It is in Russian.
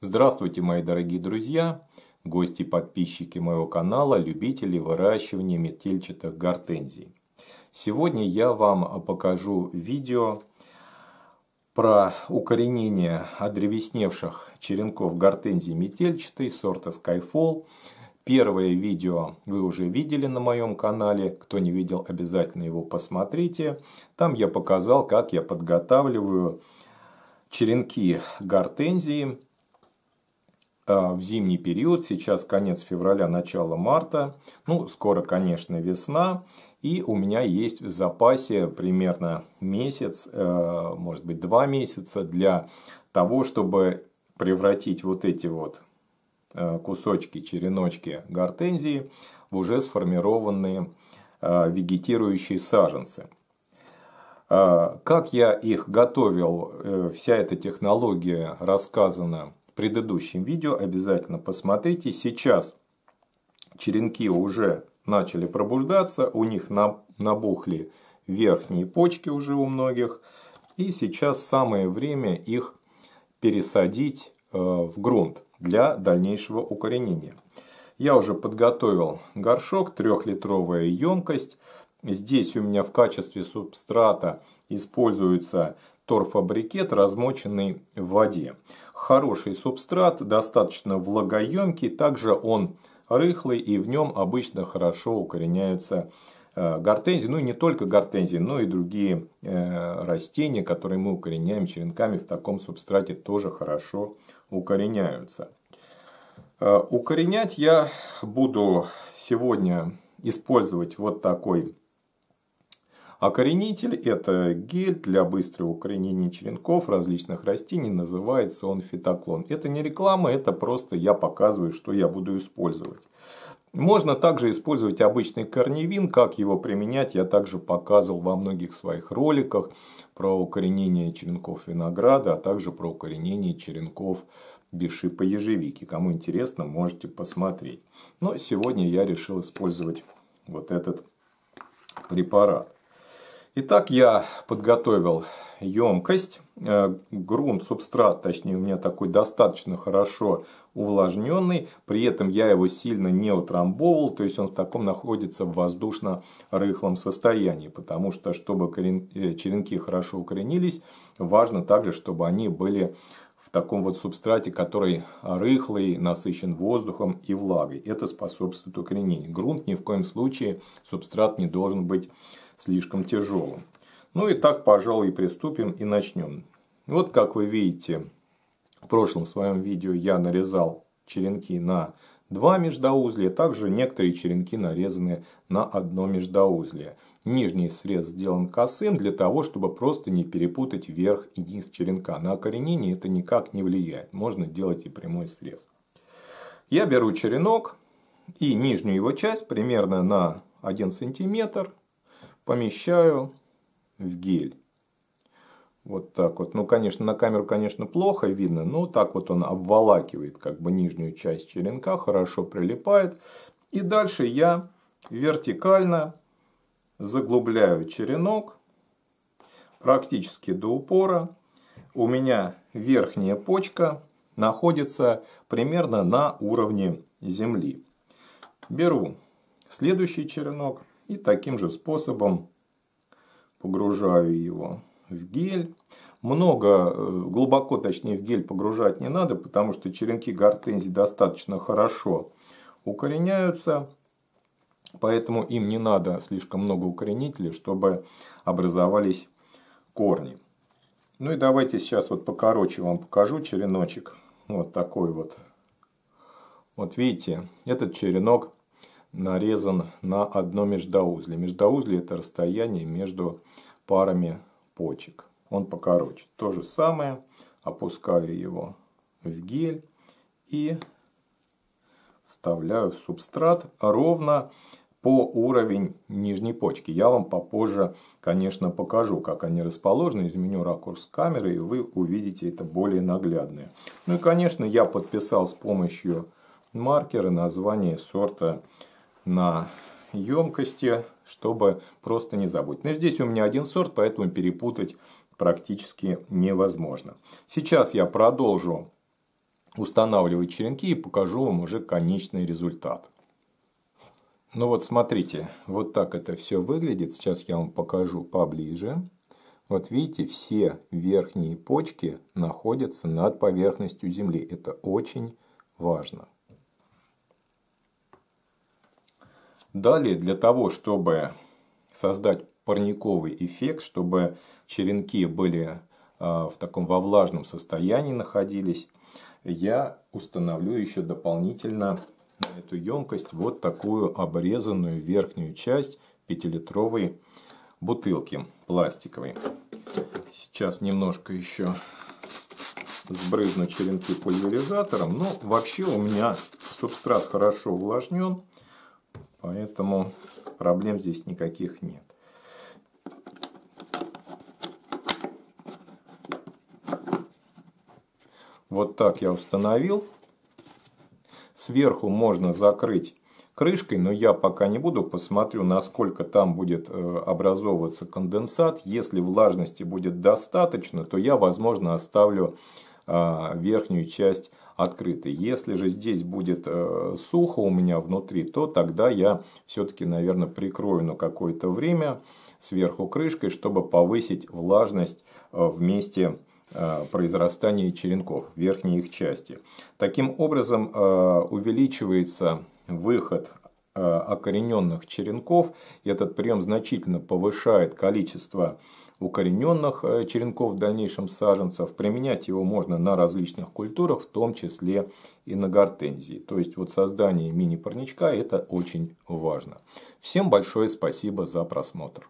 Здравствуйте, мои дорогие друзья, гости и подписчики моего канала, любители выращивания метельчатых гортензий. Сегодня я вам покажу видео про укоренение одревесневших черенков гортензии метельчатой сорта Skyfall. Первое видео вы уже видели на моем канале. Кто не видел, обязательно его посмотрите. Там я показал, как я подготавливаю черенки гортензии в зимний период. Сейчас конец февраля, начало марта. Скоро, конечно, весна. И у меня есть в запасе примерно месяц, может быть 2 месяца для того, чтобы превратить вот эти вот кусочки, череночки гортензии в уже сформированные вегетирующие саженцы. Как я их готовил, вся эта технология рассказана в предыдущем видео, обязательно посмотрите. Сейчас черенки уже начали пробуждаться, у них набухли верхние почки уже у многих. И сейчас самое время их пересадить в грунт для дальнейшего укоренения. Я уже подготовил горшок, 3-литровая емкость. Здесь у меня в качестве субстрата используется торфобрикет, размоченный в воде. Хороший субстрат, достаточно влагоемкий, также он рыхлый, и в нем обычно хорошо укореняются гортензии. Ну и не только гортензии, но и другие растения, которые мы укореняем черенками, в таком субстрате тоже хорошо укореняются. Укоренять я буду сегодня использовать вот такой окоренитель. Это гель для быстрого укоренения черенков различных растений. Называется он Фитоклон. Это не реклама, это просто я показываю, что я буду использовать. Можно также использовать обычный корневин. Как его применять, я также показывал во многих своих роликах про укоренение черенков винограда, а также про укоренение черенков без шипа ежевики. Кому интересно, можете посмотреть. Но сегодня я решил использовать вот этот препарат. Итак, я подготовил емкость, грунт, субстрат, точнее, у меня такой достаточно хорошо увлажненный, при этом я его сильно не утрамбовал, то есть он в таком находится в воздушно-рыхлом состоянии, потому что, чтобы черенки хорошо укоренились, важно также, чтобы они были в таком вот субстрате, который рыхлый, насыщен воздухом и влагой. Это способствует укоренению. Грунт ни в коем случае, субстрат не должен быть слишком тяжелым. Ну и так, пожалуй, и приступим и начнем. Вот как вы видите, в прошлом своем видео я нарезал черенки на 2 междоузлия. Также некоторые черенки нарезаны на 1 междоузлие. Нижний срез сделан косым для того, чтобы просто не перепутать верх и низ черенка. На окоренение это никак не влияет. Можно делать и прямой срез. Я беру черенок и нижнюю его часть примерно на 1 сантиметр помещаю в гель. Вот так вот. Конечно, на камеру, конечно, плохо видно, но так вот он обволакивает как бы нижнюю часть черенка, хорошо прилипает. И дальше я вертикально заглубляю черенок практически до упора. У меня верхняя почка находится примерно на уровне земли. Беру следующий черенок и таким же способом погружаю его в гель. Глубоко, точнее, в гель погружать не надо, потому что черенки гортензий достаточно хорошо укореняются. Поэтому им не надо слишком много укоренителей, чтобы образовались корни. Ну и давайте сейчас вот покороче вам покажу череночек. Вот такой вот. Вот видите, этот черенок нарезан на 1 междоузлие. Междоузлие это расстояние между парами почек. Он покороче. То же самое. Опускаю его в гель и вставляю в субстрат ровно по уровень нижней почки. Я вам попозже, конечно, покажу, как они расположены. Изменю ракурс камеры, и вы увидите это более наглядно. Ну и, конечно, я подписал с помощью маркера название сорта на емкости, чтобы просто не забыть. Но здесь у меня 1 сорт, поэтому перепутать практически невозможно. Сейчас я продолжу устанавливать черенки и покажу вам уже конечный результат. Ну вот смотрите, вот так это все выглядит. Сейчас я вам покажу поближе. Вот видите, все верхние почки находятся над поверхностью земли. Это очень важно. Далее, для того, чтобы создать парниковый эффект, чтобы черенки были в таком во влажном состоянии находились, я установлю еще дополнительно на эту емкость вот такую обрезанную верхнюю часть 5-литровой бутылки пластиковой. Сейчас немножко еще сбрызну черенки пульверизатором. Но вообще у меня субстрат хорошо увлажнен, поэтому проблем здесь никаких нет. Вот так я установил. Сверху можно закрыть крышкой, но я пока не буду. Посмотрю, насколько там будет образовываться конденсат. Если влажности будет достаточно, то я, возможно, оставлю верхнюю часть открытой. Если же здесь будет сухо у меня внутри, то тогда я все-таки, наверное, прикрою на какое-то время сверху крышкой, чтобы повысить влажность в месте произрастания черенков, верхней их части. Таким образом увеличивается выход окорененных черенков. Этот прием значительно повышает количество укорененных черенков в дальнейшем саженцев. Применять его можно на различных культурах, в том числе и на гортензии. То есть вот создание мини-парничка — это очень важно. Всем большое спасибо за просмотр.